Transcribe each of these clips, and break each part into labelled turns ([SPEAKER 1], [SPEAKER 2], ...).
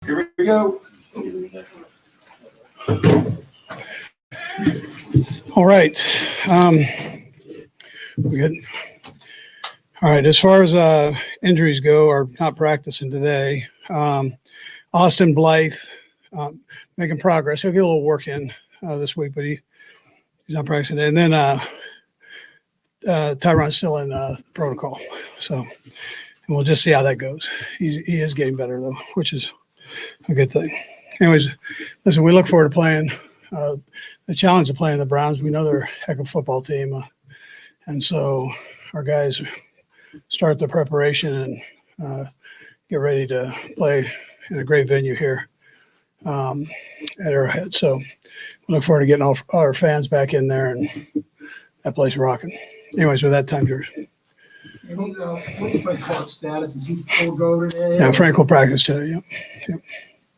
[SPEAKER 1] Here we go.
[SPEAKER 2] All right. We good? All right. As far as injuries go, or not practicing today, Austin Blythe making progress. He'll get a little work in this week, but he's not practicing. And then Tyron's still in the protocol. So we'll just see how that goes. He is getting better, though, which is a good thing. Anyways, listen, we look forward to playing. The challenge of playing the Browns, we know they're a heck of a football team. And so our guys start the preparation and get ready to play in a great venue here at Arrowhead. So we look forward to getting all our fans back in there and that place rocking. Anyways, with that time, George.
[SPEAKER 3] What's Frank Clark's status? Is he full go today?
[SPEAKER 2] Yeah, Frank will practice today. Yep.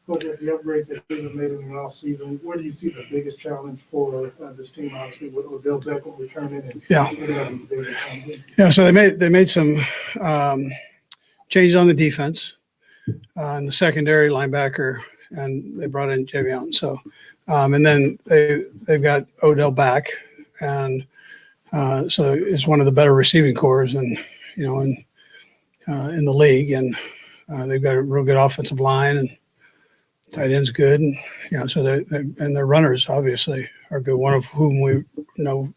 [SPEAKER 3] Look at the upgrades that they've made in the offseason. Where do you see the biggest challenge for this team, obviously, with Odell Beckham returning? And
[SPEAKER 2] Yeah, so they made some changes on the defense and the secondary linebacker, and they brought in Javion. So, and then they've got Odell back, and so it's one of the better receiving corps in the league, and they've got a real good offensive line, and tight end's good, and so and their runners obviously are good. One of whom we know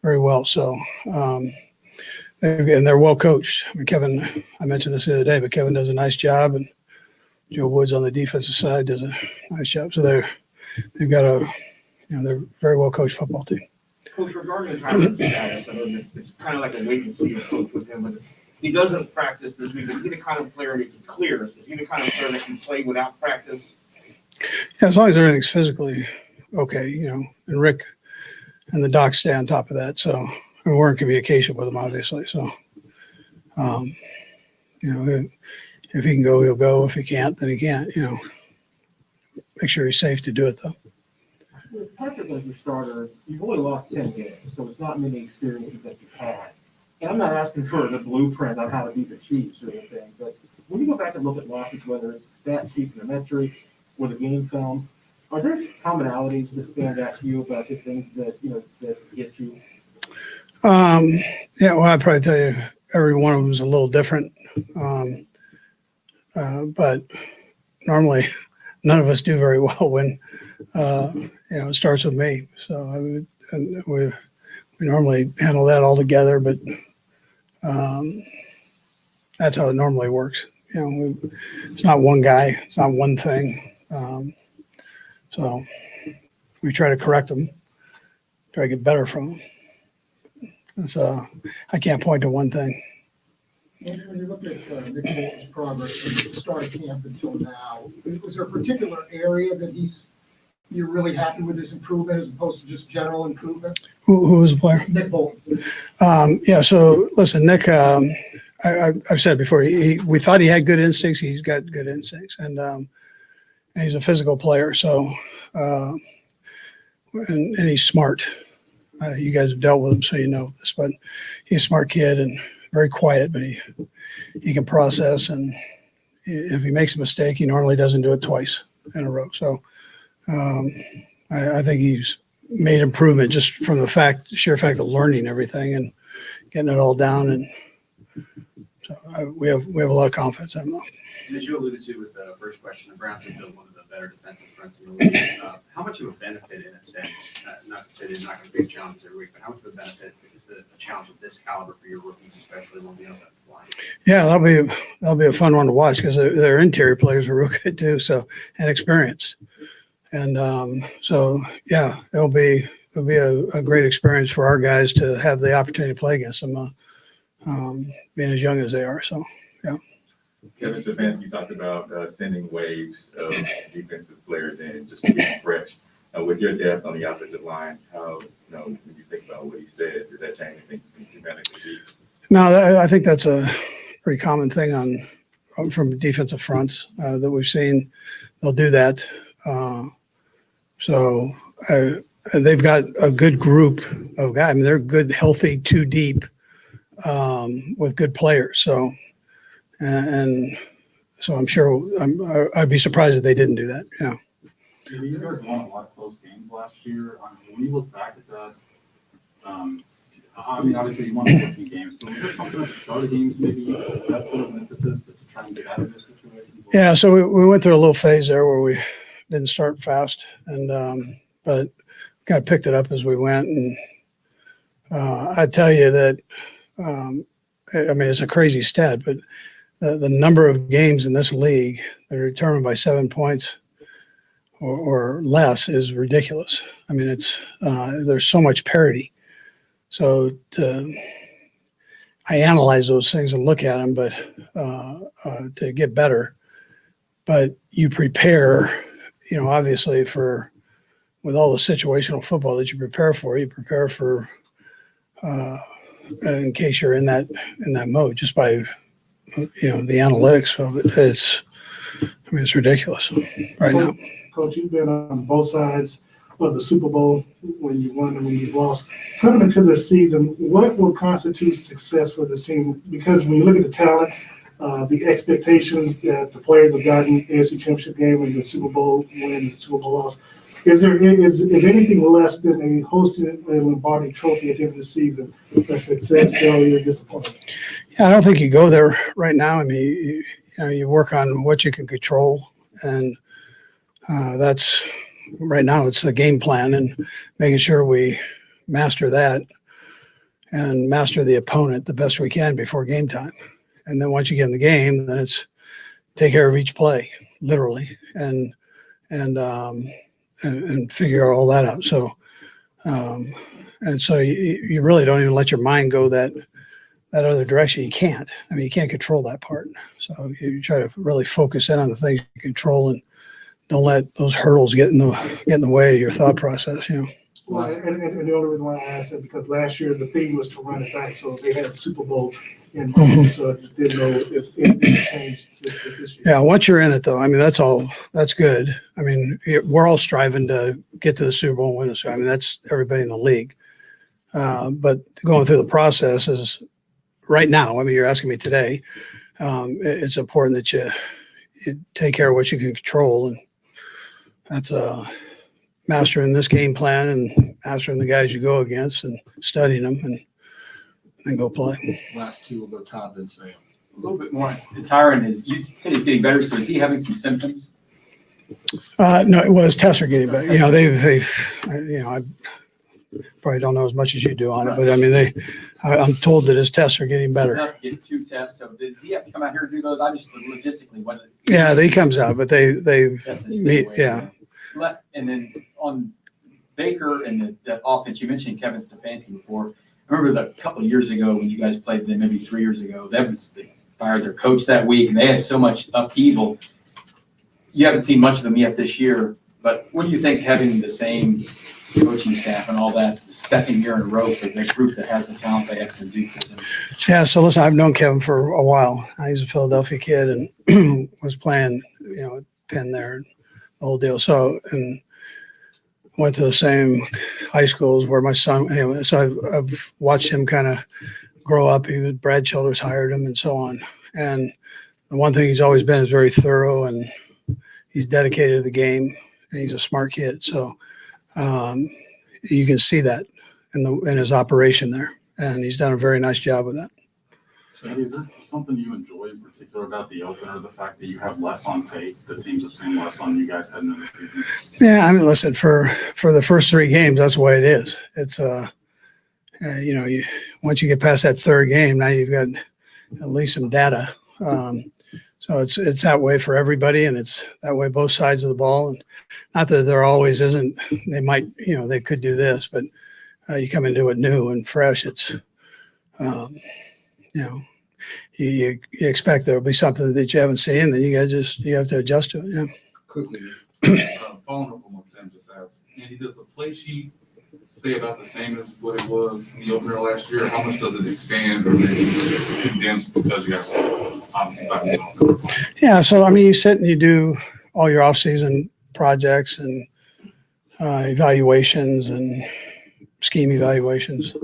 [SPEAKER 2] very well. So, and they're well coached. I mean, Kevin, I mentioned this the other day, but Kevin does a nice job, and Joe Woods on the defensive side does a nice job. So they've got they're a very well coached football team.
[SPEAKER 1] Coach, regarding Tyron's status, I mean, it's kind of like a wait and see approach with him. But he doesn't practice this week. Is he the kind of player that clears? Is he the kind of player that can play without practice?
[SPEAKER 2] Yeah, as long as everything's physically okay, and Rick and the docs stay on top of that. So we're in communication with him, obviously. So, if he can go, he'll go. If he can't, then he can't. Make sure he's safe to do it, though.
[SPEAKER 4] With Patrick as your starter, you've only lost 10 games, so it's not many experiences that you've had. And I'm not asking for the blueprint on how to beat the Chiefs or anything, but when you go back and look at losses, whether it's the stat sheets and the metrics or the game film, are there commonalities that stand out to you about the things that that get you?
[SPEAKER 2] Yeah, well, I'd probably tell you every one of them is a little different, but normally none of us do very well when it starts with me. So we normally handle that all together, but that's how it normally works. It's not one guy, it's not one thing. So we try to correct them, try to get better from them. So I can't point to one thing.
[SPEAKER 3] And when you look at Nick Bolton's progress from the start of camp until now, was there a particular area that you're really happy with his improvement as opposed to just general improvement?
[SPEAKER 2] Who was the player?
[SPEAKER 3] Nick Bolton.
[SPEAKER 2] So listen, Nick, I've said before, we thought he had good instincts. He's got good instincts, and he's a physical player. So, and he's smart. You guys have dealt with him, so you know this. But he's a smart kid and very quiet, but he can process. And if he makes a mistake, he normally doesn't do it twice in a row. So, I think he's made improvement just from the sheer fact of learning everything and getting it all down. And so we have a lot of confidence in him.
[SPEAKER 5] As you alluded to with the first question, the Browns have built one of the better defensive fronts in the league. How much of a benefit, in a sense, not to say they're not going to be a challenge every week, but how much of a benefit is a challenge of this caliber for your rookies, especially on the offensive line? Yeah,
[SPEAKER 2] that'll be a fun one to watch because their interior players are real good too. So and experienced, and it'll be a great experience for our guys to have the opportunity to play against them, being as young as they are. So yeah.
[SPEAKER 6] Kevin Stefanski talked about sending waves of defensive players in just to get fresh. With your depth on the offensive line, how when you think about what he said, does that change anything dramatically?
[SPEAKER 2] No, I think that's a pretty common thing from defensive fronts that we've seen. They'll do that. So they've got a good group of guys. I mean, they're good, healthy, two deep with good players. So. And So I'm sure, I'd be surprised if they didn't do that, yeah.
[SPEAKER 7] You guys won a lot of close games last year. When you look back at that, I mean, obviously you won 14 games, but was there something at the start of games, maybe that's sort of an emphasis to try and get out of this situation?
[SPEAKER 2] Yeah, so we went through a little phase there where we didn't start fast, and but kind of picked it up as we went. And I tell you that, I mean, it's a crazy stat, but the number of games in this league that are determined by 7 points or less is ridiculous. I mean, it's there's so much parity. So I analyze those things and look at them, but to get better. But you prepare, you know, obviously with all the situational football that you prepare for in case you're in that mode, just by, you know, the analytics of it. It's ridiculous right now.
[SPEAKER 8] Coach, you've been on both sides of the Super Bowl, when you won and when you lost. Coming into this season, what will constitute success for this team? Because when you look at the talent, the expectations that the players have gotten, AFC Championship game and the Super Bowl win, the Super Bowl loss, is anything less than a hosting a Lombardi Trophy at the end of the season a success, failure, disappointment?
[SPEAKER 2] Yeah, I don't think you go there right now. I mean, you work on what you can control, and that's right now. It's the game plan and making sure we master that and master the opponent the best we can before game time. And then once you get in the game, then it's take care of each play, literally, and figure all that out. So, and so you really don't even let your mind go that other direction. You can't. I mean, you can't control that part. So you try to really focus in on the things you control and don't let those hurdles get in the way of your thought process. You know.
[SPEAKER 8] Well, and the only reason why I asked that, because last year the theme was to run it back, so they had the Super Bowl in mind, so I just didn't know if anything changed this year.
[SPEAKER 2] Yeah, once you're in it, though, I mean, that's good. I mean, we're all striving to get to the Super Bowl and win the Super Bowl. I mean, that's everybody in the league. But going through the process is right now. I mean, you're asking me today. It's important that you take care of what you can control, and that's mastering this game plan and mastering the guys you go against and studying them and then go play.
[SPEAKER 9] Last two will go Todd, then Sam.
[SPEAKER 10] A little bit more. Tyron you said he's getting better, so is he having some symptoms?
[SPEAKER 2] No, it was tests are getting better. You know, I probably don't know as much as you do on it, but I mean, I'm told that his tests are getting better.
[SPEAKER 10] Enough to get 2 tests. So does he have to come out here and do those? I just logistically what?
[SPEAKER 2] Yeah, he comes out, but they
[SPEAKER 10] Just to
[SPEAKER 2] meet.
[SPEAKER 10] stay away.
[SPEAKER 2] Yeah.
[SPEAKER 10] And then on Baker and the offense, you mentioned Kevin Stefanski before. I remember a couple of years ago when you guys played them, maybe 3 years ago, they fired their coach that week, and they had so much upheaval. You haven't seen much of them yet this year, but what do you think having the same coaching staff and all that, the second year in a row for the group that has the talent they have to do for them?
[SPEAKER 2] Yeah. So listen, I've known Kevin for a while. He's a Philadelphia kid and was playing, Penn there, and the whole deal. So, and went to the same high schools where my son, anyway, so I've watched him kind of grow up. Brad Childers hired him and so on. And the one thing he's always been is very thorough, and he's dedicated to the game, and he's a smart kid. So you can see that in his operation there, and he's done a very nice job with that.
[SPEAKER 7] Sandy, is there something you enjoy in particular about the opener, the fact that you have less on tape, the teams have seen less on you guys heading into the season?
[SPEAKER 2] Yeah, I mean, listen, for the first 3 games, that's the way it is. It's once you get past that third game, now you've got at least some data. So it's that way for everybody, and it's that way both sides of the ball. And not that there always isn't. They might, they could do this, but you come into it new and fresh. It's, you expect there'll be something that you haven't seen, then you have to adjust to it. Yeah.
[SPEAKER 9] Quickly.
[SPEAKER 11] Following up on what Sam just asked, Andy, does the play sheet stay about the same as what it was in the opener last year? How much does it expand or maybe condense because you guys obviously back in offense?
[SPEAKER 2] Yeah. So, I mean, you sit and you do all your off-season projects and evaluations and scheme evaluations.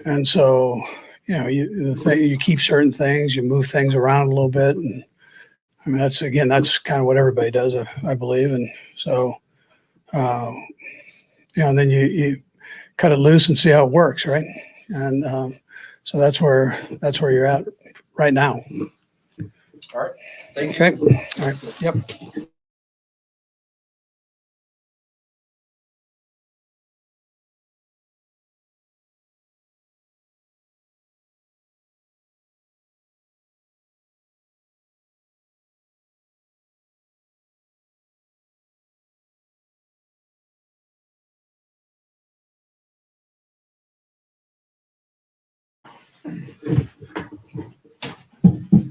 [SPEAKER 2] And so, you keep certain things, you move things around a little bit. I mean, that's kind of what everybody does, I believe. And so, and then you cut it loose and see how it works, right? And so that's where you're at right now.
[SPEAKER 10] All right. Thank you.
[SPEAKER 2] Okay. All right. Yep.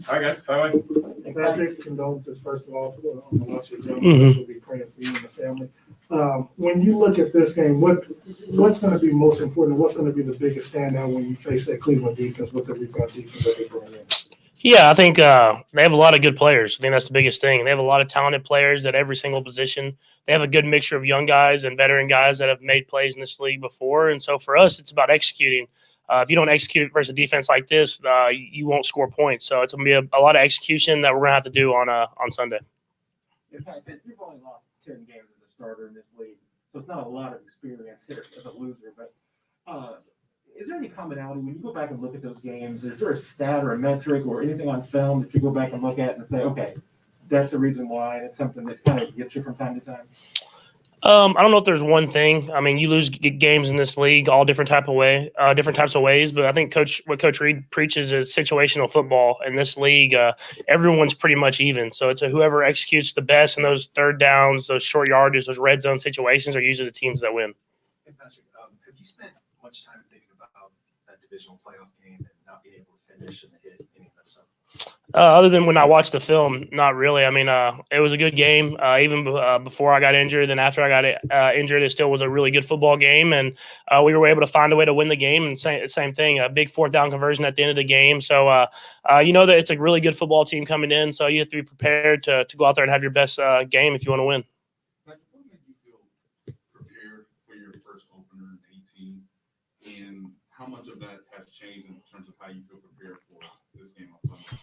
[SPEAKER 6] All right, guys, bye bye.
[SPEAKER 8] Patrick, condolences, first of all, on the loss of your
[SPEAKER 2] Mhm.
[SPEAKER 8] gentleman. We'll be praying for you and the family. When you look at this game, what's going to be most important? What's going to be the biggest standout when you face that Cleveland defense with the rebound defense that they bring in?
[SPEAKER 12] Yeah, I think they have a lot of good players. I think that's the biggest thing. They have a lot of talented players at every single position. They have a good mixture of young guys and veteran guys that have made plays in this league before. And so for us, it's about executing. If you don't execute versus a defense like this, you won't score points. So it's going to be a lot of execution that we're going to have to do on Sunday.
[SPEAKER 4] You've only lost 10 games as a starter in this league, so it's not a lot of experience here as a loser. But is there any commonality when you go back and look at those games? Is there a stat or a metric or anything on film that you go back and look at and say, okay, that's the reason why, and it's something that kind of gets you from time to time?
[SPEAKER 12] I don't know if there's one thing. I mean, you lose games in this league all different types of ways. But I think what Coach Reid preaches is situational football. In this league, everyone's pretty much even. So it's whoever executes the best in those third downs, those short yardages, those red zone situations are usually the teams that win.
[SPEAKER 9] Hey, Patrick, have you spent much time thinking about that divisional playoff game and not being able to finish and hit any of that stuff?
[SPEAKER 12] Other than when I watched the film, not really. I mean, it was a good game. Even before I got injured, then after I got injured, it still was a really good football game, and we were able to find a way to win the game. And same thing, a big fourth down conversion at the end of the game. So you know that it's a really good football team coming in. So you have to be prepared to go out there and have your best game if you want to win.
[SPEAKER 11] Like, what made you feel prepared for your first opener in 18, and how much of that has changed in terms of how you feel prepared for this game on Sunday?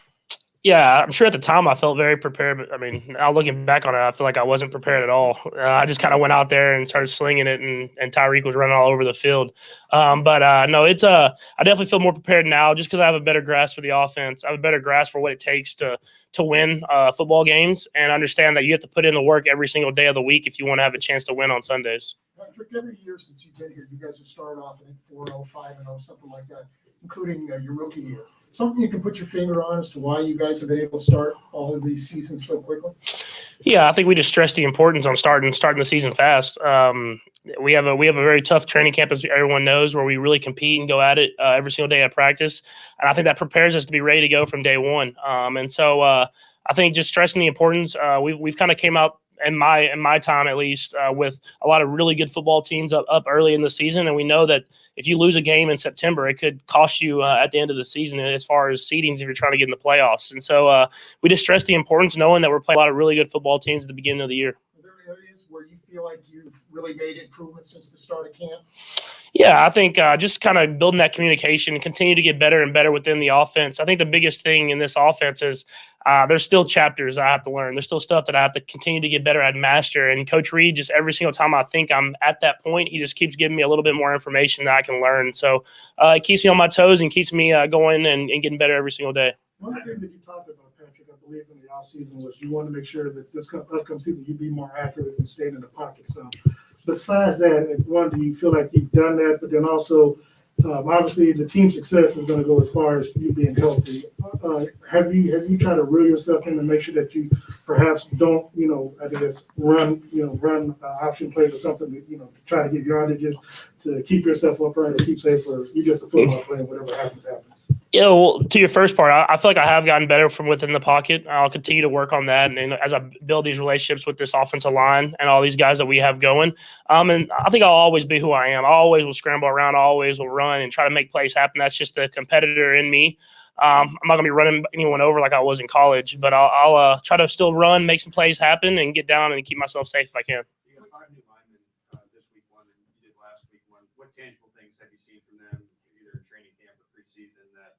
[SPEAKER 12] Yeah, I'm sure at the time I felt very prepared, but I mean, now looking back on it, I feel like I wasn't prepared at all. I just kind of went out there and started slinging it, and Tyreek was running all over the field. No, it's I definitely feel more prepared now just because I have a better grasp for the offense. I have a better grasp for what it takes to win football games, and understand that you have to put in the work every single day of the week if you want to have a chance to win on Sundays.
[SPEAKER 3] Patrick, every year since you've been here, you guys have started off, I think, 4-0, 5-0, something like that, including your rookie year. Something you can put your finger on as to why you guys have been able to start all of these seasons so quickly?
[SPEAKER 12] Yeah, I think we just stress the importance on starting the season fast. We have a very tough training camp, as everyone knows, where we really compete and go at it every single day at practice, and I think that prepares us to be ready to go from day one. And so I think just stressing the importance. We've kind of came out in my time at least with a lot of really good football teams up early in the season, and we know that if you lose a game in September, it could cost you at the end of the season as far as seedings if you're trying to get in the playoffs. And so we just stress the importance, knowing that we're playing a lot of really good football teams at the beginning of the year.
[SPEAKER 3] Are there areas where you feel like you've really made improvements since the start of camp?
[SPEAKER 12] Yeah, I think just kind of building that communication and continue to get better and better within the offense. I think the biggest thing in this offense is there's still chapters I have to learn. There's still stuff that I have to continue to get better at and master. And Coach Reid, just every single time I think I'm at that point, he just keeps giving me a little bit more information that I can learn. So it keeps me on my toes and keeps me going and getting better every single day.
[SPEAKER 8] One thing that you talked about, Patrick, I believe in the offseason was you want to make sure that this upcoming season you be more accurate and staying in the pocket. So besides that, one, do you feel like you've done that? But then also, obviously, the team success is going to go as far as you being healthy. Have you tried to reel yourself in to make sure that you perhaps don't, I guess, run option plays or something, to try to get yardages to keep yourself upright or keep safe, or you just a football player, whatever happens.
[SPEAKER 12] Yeah, well, to your first part, I feel like I have gotten better from within the pocket. I'll continue to work on that, and as I build these relationships with this offensive line and all these guys that we have going, and I think I'll always be who I am. I always will scramble around, I always will run and try to make plays happen. That's just the competitor in me. I'm not gonna be running anyone over like I was in college, but I'll try to still run, make some plays happen, and get down and keep myself safe if I can.
[SPEAKER 5] You got 5 new linemen this week, one, and you did last week, one. What tangible things have you seen from them, either in training camp or preseason, that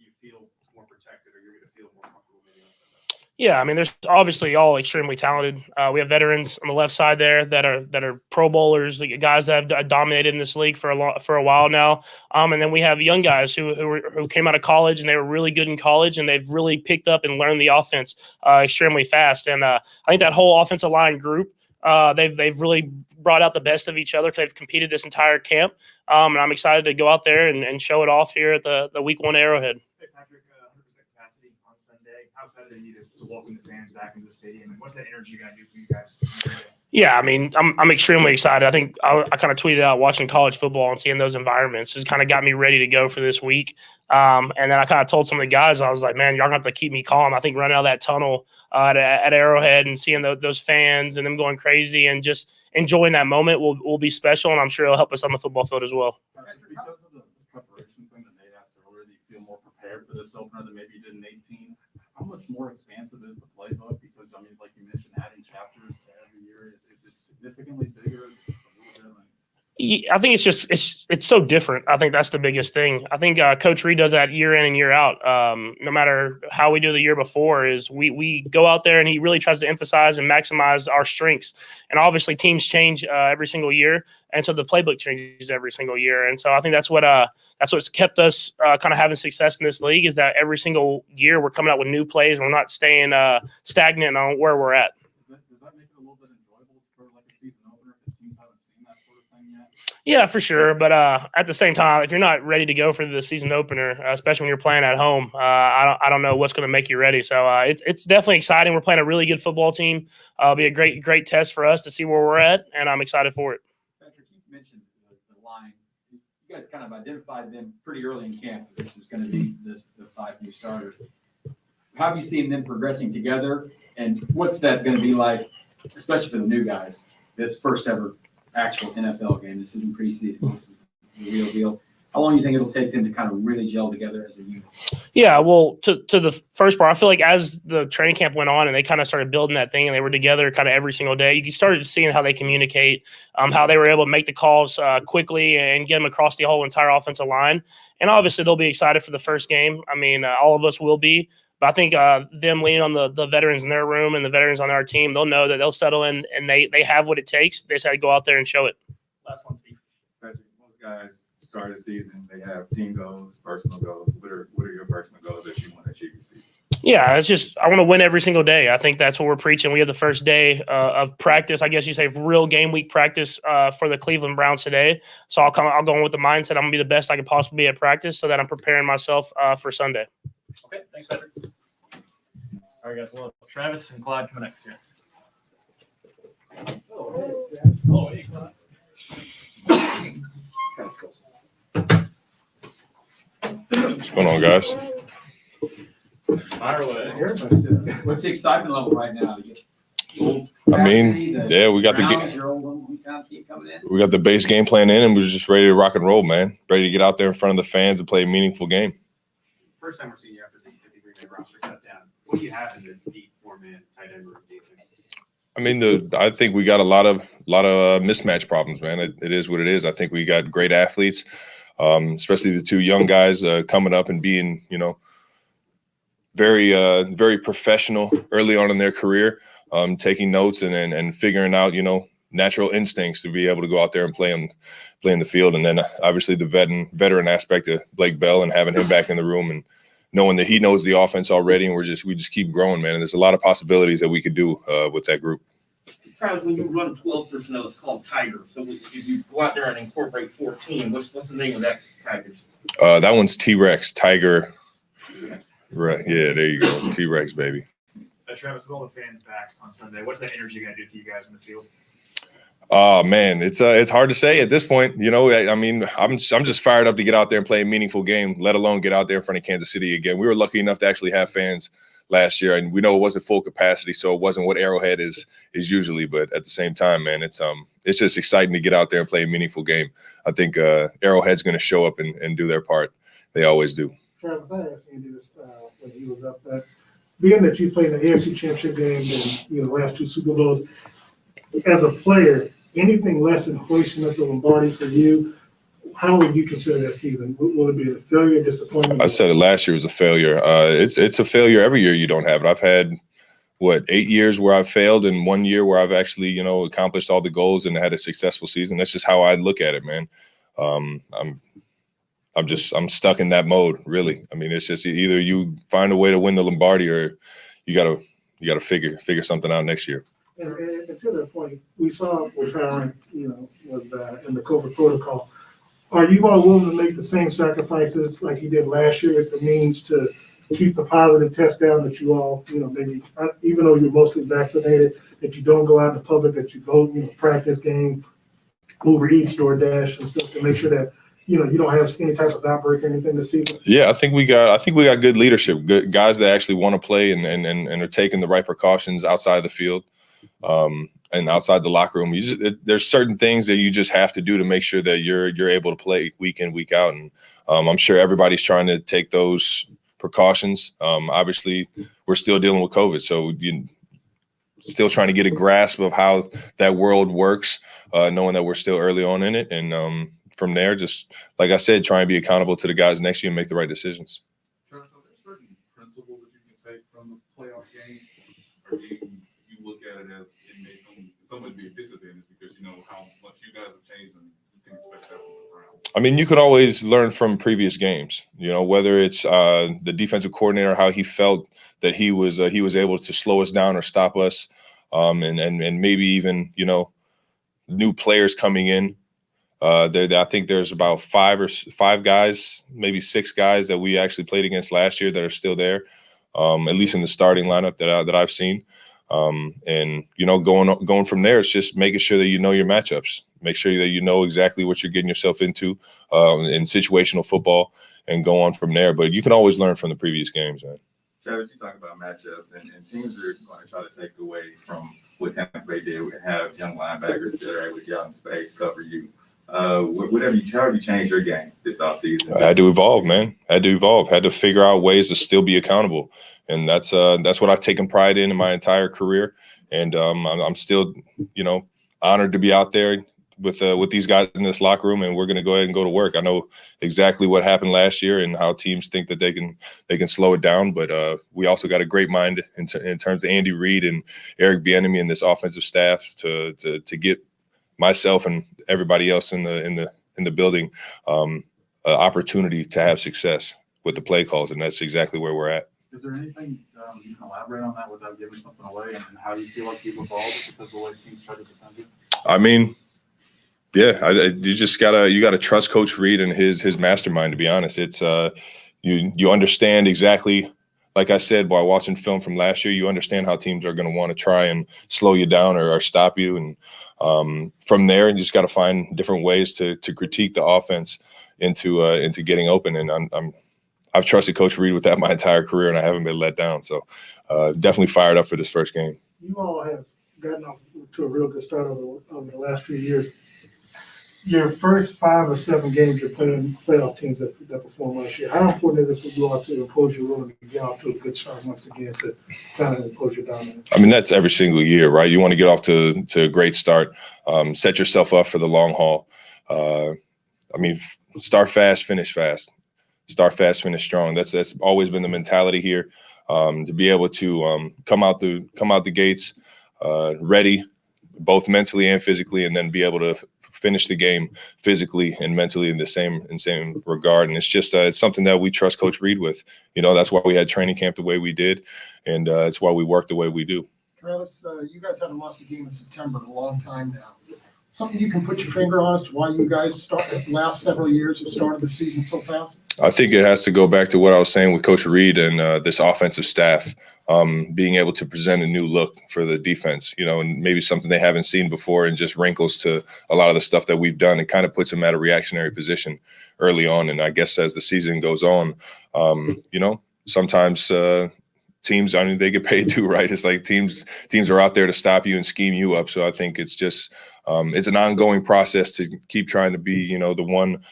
[SPEAKER 5] you feel more protected or you're going to feel more comfortable maybe on Sunday?
[SPEAKER 12] Yeah, I mean, there's obviously all extremely talented. We have veterans on the left side there that are Pro Bowlers, like guys that have dominated in this league for a while now. And then we have young guys who came out of college and they were really good in college, and they've really picked up and learned the offense extremely fast. And I think that whole offensive line group, they've really brought out the best of each other because they've competed this entire camp. And I'm excited to go out there and show it off here at the Week 1 Arrowhead.
[SPEAKER 13] Hey, Patrick, 100% capacity on Sunday. How excited are you to welcome the fans back into the stadium? And what's that energy going to do for you guys?
[SPEAKER 12] Yeah, I mean, I'm extremely excited. I think I kind of tweeted out watching college football and seeing those environments has kind of got me ready to go for this week. And then I kind of told some of the guys, I was like, man, y'all have to keep me calm. I think running out of that tunnel at Arrowhead and seeing those fans and them going crazy and just enjoying that moment will be special, and I'm sure it'll help us on the football field as well.
[SPEAKER 7] Because of the preparation thing that Nate asked earlier, do you feel more prepared for this opener than maybe you did in 18? How much more expansive is the playbook? Because, I mean, like you mentioned, adding chapters every year, is it significantly bigger? Is it a little different?
[SPEAKER 12] I think it's so different. I think that's the biggest thing. I think Coach Reid does that year in and year out. No matter how we do the year before, is we go out there and he really tries to emphasize and maximize our strengths. And obviously teams change every single year, and so the playbook changes every single year. And so I think that's what's kept us kind of having success in this league, is that every single year we're coming out with new plays. We're not staying stagnant on where we're at.
[SPEAKER 7] Does that make it a little bit enjoyable for like a season opener if teams haven't seen that sort of thing yet?
[SPEAKER 12] Yeah, for sure. But at the same time, if you're not ready to go for the season opener, especially when you're playing at home, I don't know what's going to make you ready. So it's definitely exciting. We're playing a really good football team. It'll be a great test for us to see where we're at, and I'm excited for it.
[SPEAKER 10] Patrick, you mentioned the line. You guys kind of identified them pretty early in camp. This was going to be the 5 new starters. How have you seen them progressing together, and what's that going to be like, especially for the new guys? This first ever actual NFL game. This isn't preseason. This is the real deal. How long do you think it'll take them to kind of really gel together as a unit?
[SPEAKER 12] Yeah, well, to the first part, I feel like as the training camp went on and they kind of started building that thing and they were together kind of every single day, you started seeing how they communicate, how they were able to make the calls quickly and get them across the whole entire offensive line. And obviously they'll be excited for the first game. I mean, all of us will be. But I think them leaning on the veterans in their room and the veterans on our team, they'll know that they'll settle in and they have what it takes. They just had to go out there and show it. Last one, Steve.
[SPEAKER 6] Patrick, most guys start the season, they have team goals, personal goals. What are your personal goals that you want to achieve this season?
[SPEAKER 12] Yeah, it's just I want to win every single day. I think that's what we're preaching. We have the first day of practice, I guess you say real game week practice for the Cleveland Browns today. So I'll go in with the mindset I'm going to be the best I can possibly be at practice so that I'm preparing myself for Sunday.
[SPEAKER 13] Okay, thanks, Patrick. All right, guys. Well, Travis and Clyde coming next year. Oh, hey, Clyde.
[SPEAKER 14] What's going on, guys?
[SPEAKER 13] Fire away.
[SPEAKER 10] What's the excitement level right now?
[SPEAKER 14] I mean, yeah, we got the base game plan in, and we're just ready to rock and roll, man. Ready to get out there in front of the fans and play a meaningful game.
[SPEAKER 5] First time we're seeing you after the 53-man roster cut down. What do you have in this deep 4-man tight end room?
[SPEAKER 14] I mean, I think we got a lot of mismatch problems, man. It is what it is. I think we got great athletes, especially the 2 young guys coming up and being, very professional early on in their career, taking notes and figuring out, natural instincts to be able to go out there and play in the field. And then obviously the veteran aspect of Blake Bell and having him back in the room and knowing that he knows the offense already. And we just keep growing, man. And there's a lot of possibilities that we could do with that group.
[SPEAKER 1] Travis, when you run 12 personnel, it's called Tiger. So if you go out there and incorporate 14, what's the name of that package?
[SPEAKER 14] That one's T-Rex, Tiger. Right. Yeah, there you go. T-Rex, baby.
[SPEAKER 13] Travis, with all the fans back on Sunday, what's that energy going to do for you guys in the field?
[SPEAKER 14] Oh man, it's hard to say at this point. I mean, I'm just fired up to get out there and play a meaningful game, let alone get out there in front of Kansas City again. We were lucky enough to actually have fans last year, and we know it wasn't full capacity, so it wasn't what Arrowhead is usually. But at the same time, man, it's just exciting to get out there and play a meaningful game. I think Arrowhead's going to show up and do their part. They always do.
[SPEAKER 8] Travis, I asked Andy this when he was up there. Being that you played in the AFC Championship game and the last 2 Super Bowls, as a player, anything less than hoisting up the Lombardi for you, how would you consider that season? Will it be a failure, disappointment?
[SPEAKER 14] I said it last year was a failure. It's a failure every year you don't have it. 8 years where I've failed and 1 year where I've actually, accomplished all the goals and had a successful season. That's just how I look at it, man. I'm stuck in that mode, really. I mean, it's just either you find a way to win the Lombardi or you gotta figure something out next year.
[SPEAKER 8] And to that point, we saw what Aaron, was in the COVID protocol. Are you all willing to make the same sacrifices like you did last year if it means to keep the positive test down, that you all, maybe, even though you're mostly vaccinated, that you don't go out in the public, that you go, practice game, Uber Eats, DoorDash and stuff to make sure that, you don't have any type of outbreak or anything this season?
[SPEAKER 14] Yeah, I think we got good leadership, good guys that actually want to play and are taking the right precautions outside the field. And outside the locker room, there's certain things that you just have to do to make sure that you're able to play week in, week out. And I'm sure everybody's trying to take those precautions. Obviously, we're still dealing with COVID, so you still trying to get a grasp of how that world works, knowing that we're still early on in it. And from there, just like I said, try and be accountable to the guys next year and make the right decisions.
[SPEAKER 11] Travis, are there certain principles that you can take from the playoff game, or do you look at it as it may somewhat be a disadvantage because you know how much you guys have changed and you can expect that from the Browns?
[SPEAKER 14] I mean, you could always learn from previous games, whether it's the defensive coordinator, how he felt that he was able to slow us down or stop us, and maybe even, new players coming in. I think there's about five guys, maybe 6 guys that we actually played against last year that are still there, at least in the starting lineup that I've seen. And going from there, it's just making sure that you know your matchups, make sure that you know exactly what you're getting yourself into in situational football, and go on from there. But you can always learn from the previous games, man.
[SPEAKER 6] Travis, you talk about matchups, and teams are going to try to take away from what Tampa Bay did and have young linebackers that are able to get out in space, cover you. How have you changed your game this offseason?
[SPEAKER 14] I had to evolve, man. Had to figure out ways to still be accountable. And that's what I've taken pride in my entire career. And I'm still, honored to be out there with these guys in this locker room, and we're going to go ahead and go to work. I know exactly what happened last year and how teams think that they can slow it down, but we also got a great mind in terms of Andy Reid and Eric Bieniemy and this offensive staff to get myself and everybody else in the building opportunity to have success with the play calls, and that's exactly where we're at.
[SPEAKER 7] Is there anything you can elaborate on that without giving something away, and how you feel like you've evolved because of the way teams try to defend you?
[SPEAKER 14] I mean, yeah, you just gotta trust Coach Reid and his mastermind. To be honest, it's you understand exactly. Like I said, by watching film from last year, you understand how teams are going to want to try and slow you down or stop you. And from there, you just got to find different ways to critique the offense into getting open. And I've trusted Coach Reid with that my entire career, and I haven't been let down. So definitely fired up for this first game.
[SPEAKER 8] You all have gotten off to a real good start over the last few years. Your first 5 or 7 games you're playing playoff teams that perform last year. How important is it for you all to impose your rule and get off to a good start once again to kind of impose your dominance?
[SPEAKER 14] I mean, that's every single year, right? You want to get off to a great start, set yourself up for the long haul. Start fast, finish fast. Start fast, finish strong. That's always been the mentality here. To be able to come out the gates ready, both mentally and physically, and then be able to finish the game physically and mentally in the same regard. And it's just it's something that we trust Coach Reid with. That's why we had training camp the way we did, and it's why we work the way we do.
[SPEAKER 3] Travis, you guys haven't lost a game in September in a long time now. Something you can put your finger on as to why you guys last several years have started the season so fast?
[SPEAKER 14] I think it has to go back to what I was saying with Coach Reid and this offensive staff being able to present a new look for the defense, and maybe something they haven't seen before, and just wrinkles to a lot of the stuff that we've done. It kind of puts them at a reactionary position early on. And I guess as the season goes on, sometimes teams, they get paid too, right? It's like teams are out there to stop you and scheme you up. So I think it's just it's an ongoing process to keep trying to be, the one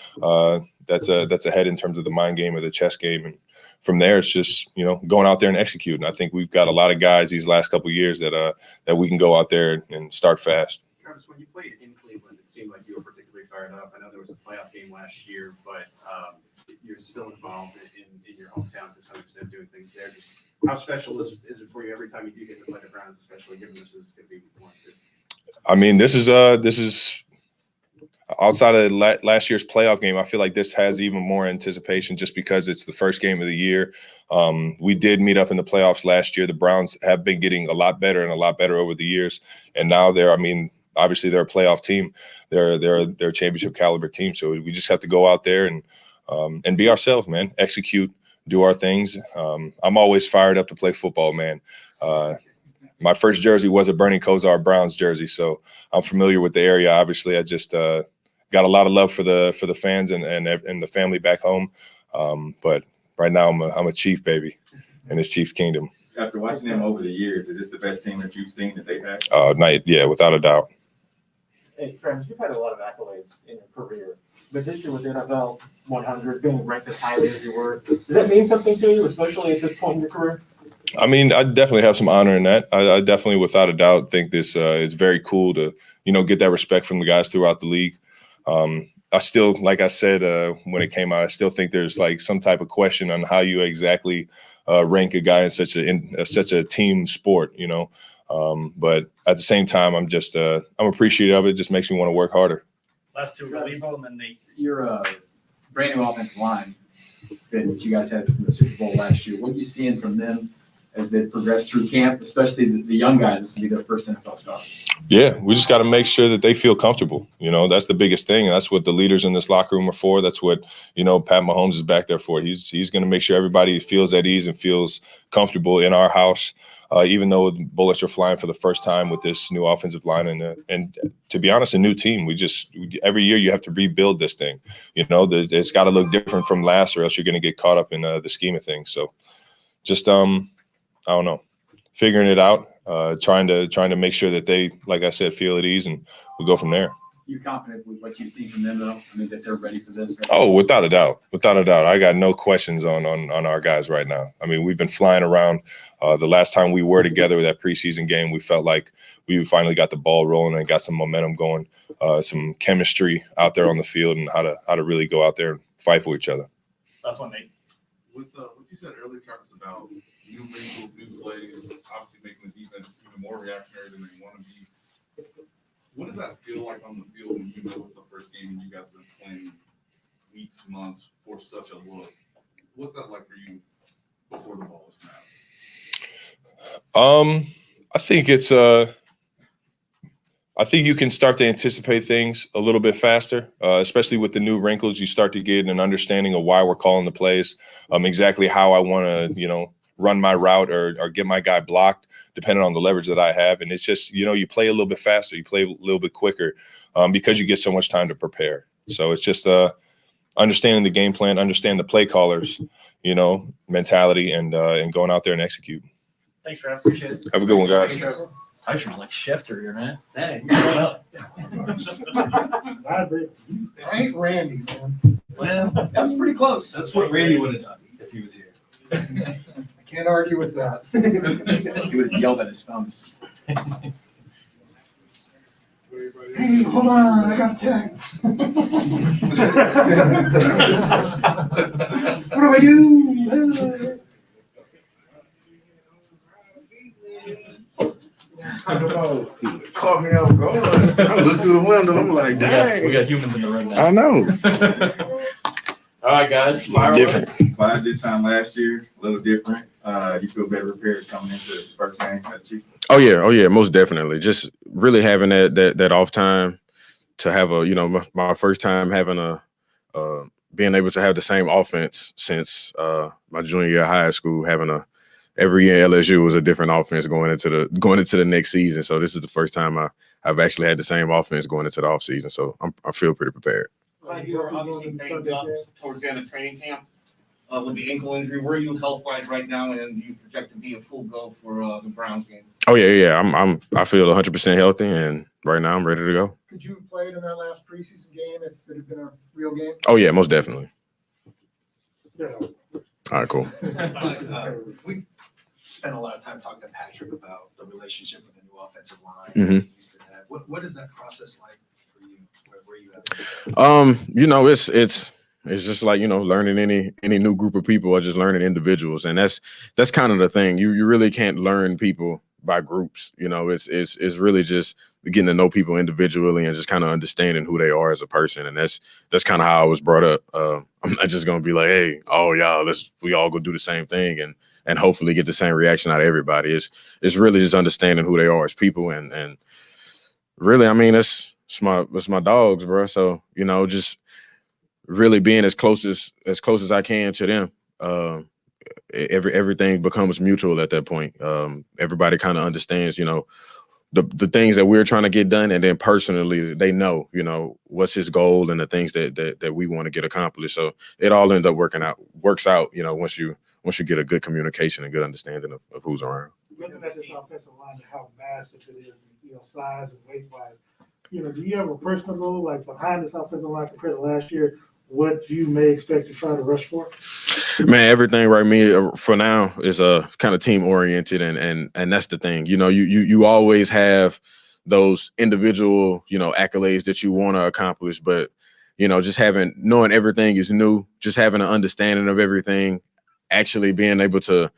[SPEAKER 14] that's ahead in terms of the mind game or the chess game. And from there, it's just, going out there and execute. And I think we've got a lot of guys these last couple of years that we can go out there and start fast.
[SPEAKER 5] Travis, when you played in Cleveland, it seemed like you were particularly fired up. I know there was a playoff game last year, but you're still involved in your hometown to some extent, doing things there. Just how special is it for you every time you do get to play the Browns, especially given this is going to be one too?
[SPEAKER 14] I mean, this is outside of last year's playoff game. I feel like this has even more anticipation just because it's the first game of the year. We did meet up in the playoffs last year. The Browns have been getting a lot better and a lot better over the years, and now obviously they're a playoff team. They're a championship caliber team. So we just have to go out there and be ourselves, man. Execute, do our things. I'm always fired up to play football, man. My first jersey was a Bernie Kosar Browns jersey, so I'm familiar with the area. Obviously, I just got a lot of love for the fans and the family back home. But right now, I'm a Chief, baby, in this Chiefs kingdom.
[SPEAKER 6] After watching them over the years, is this the best team that you've seen that they've had?
[SPEAKER 14] Yeah, without a doubt.
[SPEAKER 4] Hey, Travis, you've had a lot of accolades in your career, but this year with the NFL 100, being ranked as highly as you were, does that mean something to you, especially at this point in your career?
[SPEAKER 14] I mean, I definitely have some honor in that. I definitely, without a doubt, think this is very cool to, get that respect from the guys throughout the league. I still, like I said, when it came out, I still think there's like some type of question on how you exactly rank a guy in such a team sport, But at the same time, I'm appreciative of it. It just makes me want to work harder.
[SPEAKER 10] Last two relievo, and then your brand new offensive line that you guys had from the Super Bowl last year. What are you seeing from them as they progress through camp, especially the young guys? This will be their first NFL start.
[SPEAKER 14] Yeah, we just got to make sure that they feel comfortable. That's the biggest thing. And that's what the leaders in this locker room are for. That's what, Pat Mahomes is back there for. He's going to make sure everybody feels at ease and feels comfortable in our house, even though bullets are flying for the first time with this new offensive line. And to be honest, a new team. Every year you have to rebuild this thing. It's got to look different from last, or else you're going to get caught up in the scheme of things. So just, I don't know, figuring it out, trying to make sure that they, like I said, feel at ease, and we'll go from there.
[SPEAKER 10] You're confident with what you've seen from them, though? I mean, that they're ready for this?
[SPEAKER 14] Oh, without a doubt. I got no questions on our guys right now. I mean, we've been flying around. The last time we were together, that preseason game, we felt like we finally got the ball rolling and got some momentum going, some chemistry out there on the field, and how to really go out there and fight for each other.
[SPEAKER 12] That's one, Nate.
[SPEAKER 11] With what you said earlier, Travis, about new wrinkles, new plays, obviously making the defense even more reactionary than they want to be. What does that feel like on the field when you know it's the first game and you guys have been playing weeks, months for such a look? What's that like for you before the ball is snapped?
[SPEAKER 14] I think I think you can start to anticipate things a little bit faster, especially with the new wrinkles. You start to get an understanding of why we're calling the plays, exactly how I want to, run my route or get my guy blocked, depending on the leverage that I have. And it's just, you play a little bit faster, you play a little bit quicker, because you get so much time to prepare. So it's just understanding the game plan, understand the play callers, mentality, and going out there and execute.
[SPEAKER 12] Thanks, Trav. Appreciate it.
[SPEAKER 14] Have a good one, guys.
[SPEAKER 10] Tysher's like Schefter here, man. Dang, you're going up.
[SPEAKER 3] I ain't Randy, man.
[SPEAKER 10] Well, that was pretty close.
[SPEAKER 9] That's what Randy would have done if he was here.
[SPEAKER 3] I can't argue with that.
[SPEAKER 10] He would have yelled at his thumbs.
[SPEAKER 3] Hey, hold on, I got a text. What do I do?
[SPEAKER 15] I don't know. Caught me off guard. I looked through the window. I'm like, dang.
[SPEAKER 10] We got humans in the room now.
[SPEAKER 15] I know.
[SPEAKER 12] All right, guys. Fire
[SPEAKER 6] Different. Clyde this time last year, a little different. You feel better prepared coming into the first game as Chief?
[SPEAKER 16] Oh yeah, most definitely. Just really having that off time to have my first time having being able to have the same offense since my junior year of high school, having every year at LSU was a different offense going into the next season. So this is the first time I've actually had the same offense going into the off season. So I feel pretty prepared.
[SPEAKER 1] Clyde, you were obviously banged up towards the end of training camp with the ankle injury. Where are you health-wise right now, and you project to be a full go for the Browns game?
[SPEAKER 16] Oh yeah. I feel 100% healthy, and right now I'm ready to go.
[SPEAKER 3] Could you have played in that last preseason game if it had been a real game?
[SPEAKER 16] Oh yeah, most definitely.
[SPEAKER 3] Yeah.
[SPEAKER 16] All right, cool.
[SPEAKER 9] We spent a lot of time talking to Patrick about the relationship with the new offensive line.
[SPEAKER 16] Mhm.
[SPEAKER 9] He used to have. What is that process like for you? Where you at?
[SPEAKER 16] It's just like, learning any new group of people or just learning individuals. And that's kind of the thing. You really can't learn people by groups. It's really just getting to know people individually and just kind of understanding who they are as a person. And that's kind of how I was brought up. I'm not just gonna be like, hey, oh y'all, we all go do the same thing and hopefully get the same reaction out of everybody. It's really just understanding who they are as people and really, I mean, it's my dogs, bro. So, just really being as close as I can to them. Everything becomes mutual at that point. Everybody kind of understands, the things that we're trying to get done, and then personally, they know, what's his goal and the things that we want to get accomplished. So it all ends up works out, once you get a good communication and good understanding of who's around.
[SPEAKER 8] Looking at this offensive line and how massive it is, size and weight wise, do you have a personal goal like behind this offensive line compared to last year? What you may expect to try to rush for?
[SPEAKER 16] Man, everything for now is kind of team oriented, and that's the thing. You always have those individual accolades that you want to accomplish, but just knowing everything is new, just having an understanding of everything, actually being able to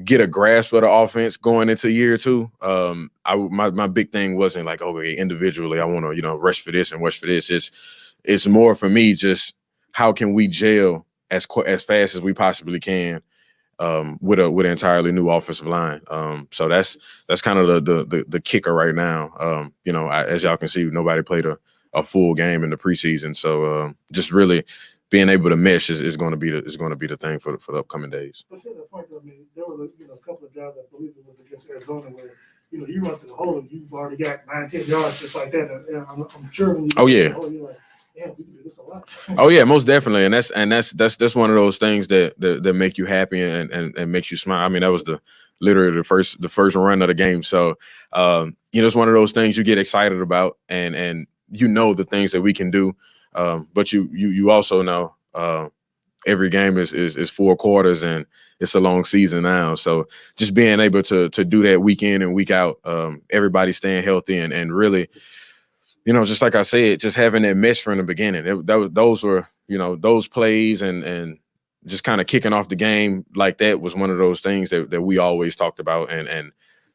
[SPEAKER 16] get a grasp of the offense going into year two. My big thing wasn't like, okay, individually I want to rush for this and rush for this. It's more for me just how can we gel as fast as we possibly can with an entirely new offensive line. So that's kind of the kicker right now. As y'all can see, nobody played a full game in the preseason. So just really being able to mesh is going to be the thing for the upcoming days.
[SPEAKER 8] But to the point, I mean, there were a couple of drives, I believe it was against Arizona, where you run through the hole and you've already got 9-10 yards just like that. And I'm sure when you
[SPEAKER 16] you're
[SPEAKER 8] like, yeah, we can do this a lot.
[SPEAKER 16] Oh yeah, most definitely, and that's one of those things that make you happy and makes you smile. I mean, that was literally the first run of the game. So it's one of those things you get excited about, and the things that we can do, but you also know every game is 4 quarters and it's a long season now. So just being able to do that week in and week out, everybody staying healthy and really. Just like I said, just having that mesh from the beginning. Those were, those plays and just kind of kicking off the game like that was one of those things that we always talked about. And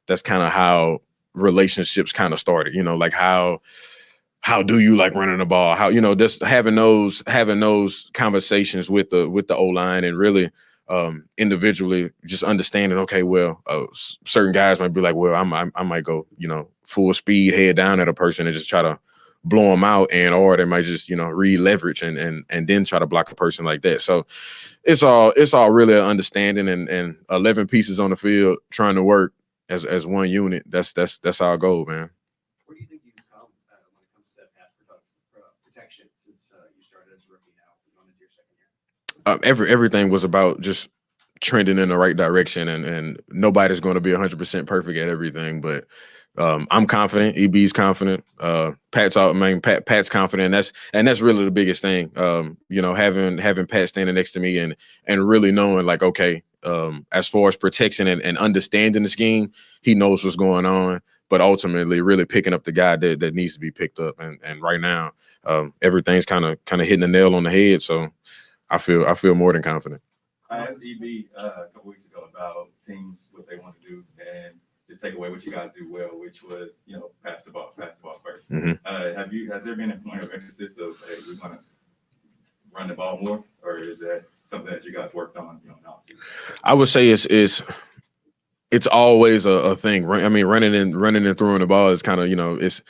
[SPEAKER 16] that's kind of how relationships kind of started, like how do you like running the ball? How, just having those conversations with the O-line and really individually just understanding, okay, well, certain guys might be like, well, I might go, full speed, head down at a person and just try to blow them out, or they might just, re-leverage and then try to block a person like that. So it's all really an understanding and 11 pieces on the field trying to work as one unit. That's our goal, man.
[SPEAKER 5] Where do you think you've come when it comes to pass protection since you started as a rookie now, going into your second year?
[SPEAKER 16] Everything was about just trending in the right direction, and nobody's going to be 100% perfect at everything, but I'm confident. EB's confident. Pat's confident. That's really the biggest thing. Having Pat standing next to me and really knowing like, okay, as far as protection and understanding the scheme, he knows what's going on, but ultimately really picking up the guy that needs to be picked up. And right now, everything's kind of hitting the nail on the head. So I feel more than confident.
[SPEAKER 6] I asked EB a couple weeks ago about teams, what they want to do, and just take away what you guys do well, which was, pass the ball first.
[SPEAKER 16] Mm-hmm.
[SPEAKER 6] Has there been a point of emphasis of, hey, we want to run the ball more, or is that something that you guys worked on, now?
[SPEAKER 16] I would say it's always a thing. I mean, running and throwing the ball is kind of, it's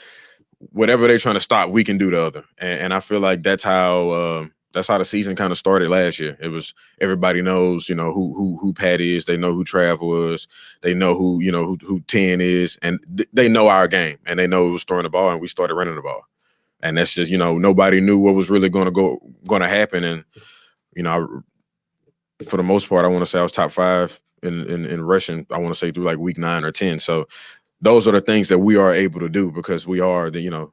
[SPEAKER 16] whatever they're trying to stop, we can do the other. And I feel like that's how the season kind of started last year. It was everybody knows, who Pat is. They know who Trav was. They know who 10 is, and they know our game, and they know it was throwing the ball, and we started running the ball. And that's just, nobody knew what was really going to happen. And for the most part, I want to say I was top 5 in rushing. I want to say through like week 9 or 10. So those are the things that we are able to do because we are the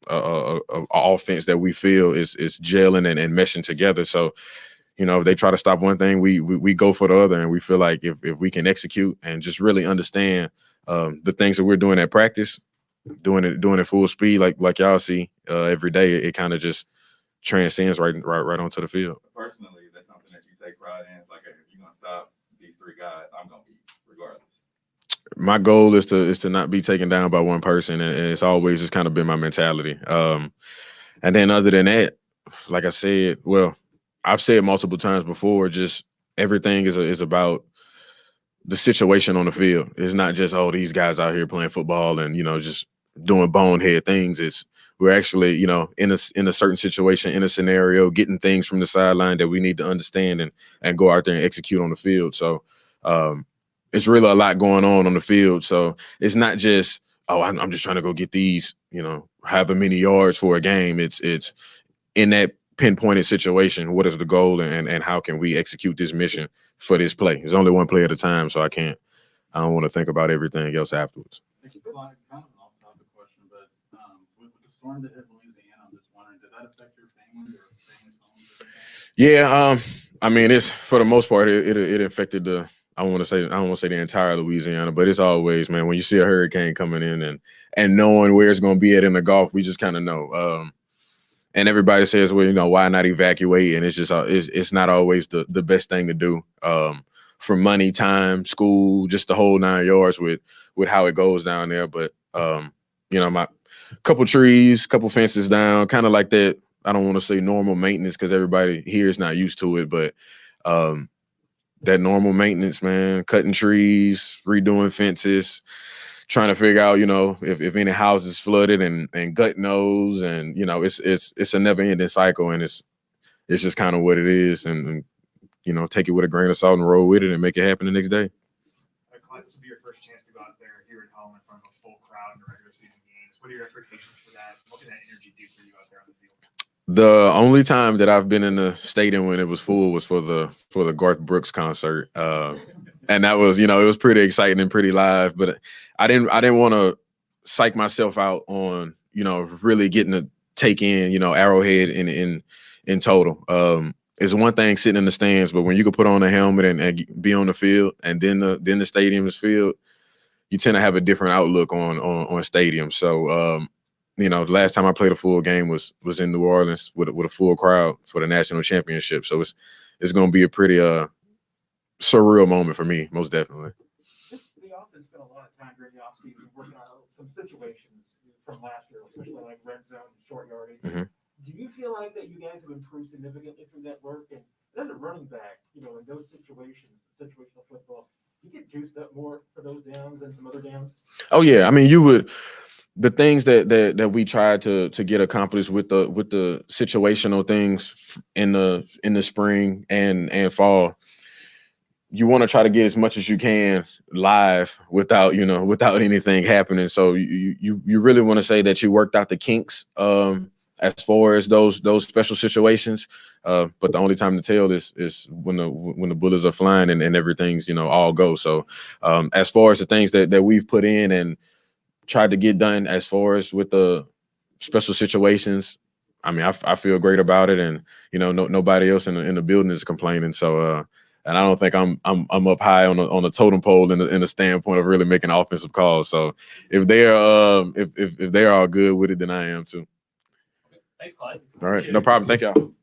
[SPEAKER 16] a offense that we feel is gelling and meshing together. So, if they try to stop one thing, we go for the other, and we feel like if we can execute and just really understand the things that we're doing at practice, doing it full speed, like y'all see every day, it kind of just transcends right onto the field.
[SPEAKER 6] Personally, is that something that you take pride in? Like, if you're gonna stop these three guys, I'm gonna beat regardless.
[SPEAKER 16] My goal is to not be taken down by one person, and it's always just kind of been my mentality. And then other than that, like I said, well, I've said multiple times before, just everything is about the situation on the field. It's not just, oh, these guys out here playing football and, just doing bonehead things. It's we're actually, in a certain situation, in a scenario, getting things from the sideline that we need to understand and go out there and execute on the field. So it's really a lot going on the field. So it's not just, oh, I'm just trying to go get these, however many yards for a game. It's in that pinpointed situation. What is the goal and how can we execute this mission for this play? There's only one play at a time, so I don't want to think about everything else afterwards.
[SPEAKER 7] Kind of an off-topic question, but with the storm that hit Louisiana, I'm just wondering, did that affect your family or family's homes?
[SPEAKER 16] Yeah, I mean, it's for the most part, it affected I don't want to say the entire Louisiana, but it's always, man, when you see a hurricane coming in and knowing where it's going to be at in the Gulf, we just kind of know. And everybody says, well, why not evacuate? And it's just it's not always the best thing to do for money, time, school, just the whole 9 yards with how it goes down there. But my couple trees, couple fences down, kind of like that. I don't want to say normal maintenance because everybody here is not used to it, but that normal maintenance, man, cutting trees, redoing fences, trying to figure out, if any houses flooded and gutting those, and it's a never ending cycle, and it's just kind of what it is, and take it with a grain of salt and roll with it and make it happen the next day.
[SPEAKER 13] Clyde, this will be your first chance to go out there here at home in front of a full crowd in the regular season games. What are your expectations for that? What can that energy do for you out there on the field?
[SPEAKER 16] The only time that I've been in the stadium when it was full was for the Garth Brooks concert, and that was, it was pretty exciting and pretty live. But I didn't want to psych myself out on, really getting to take in, Arrowhead in total. It's one thing sitting in the stands, but when you can put on a helmet and be on the field, and then the stadium is filled, you tend to have a different outlook on stadiums. So. The last time I played a full game was in New Orleans with a full crowd for the national championship. So it's going to be a pretty surreal moment for me, most definitely.
[SPEAKER 4] The offense spent a lot of time during the offseason working on some situations from last year, especially like red zone and short yardage.
[SPEAKER 16] Mm-hmm.
[SPEAKER 4] Do you feel like that you guys have improved significantly through that work? And as a running back, in those situations, situational football, you get juiced up more for those downs than some other downs? Oh, yeah. I mean, you would. The things that we try to get accomplished with the situational things in the spring and fall, you want to try to get as much as you can live without anything happening. So you really want to say that you worked out the kinks as far as those special situations. But the only time to tell is when the bullets are flying and everything's all go. So as far as the things that we've put in and tried to get done as far as with the special situations, I mean, I feel great about it, and nobody else in the building is complaining. So, and I don't think I'm up high on the totem pole in the standpoint of really making offensive calls. So, if they're if they're all good with it, then I am too.
[SPEAKER 12] Thanks, Clyde.
[SPEAKER 16] All right, no problem. Thank y'all.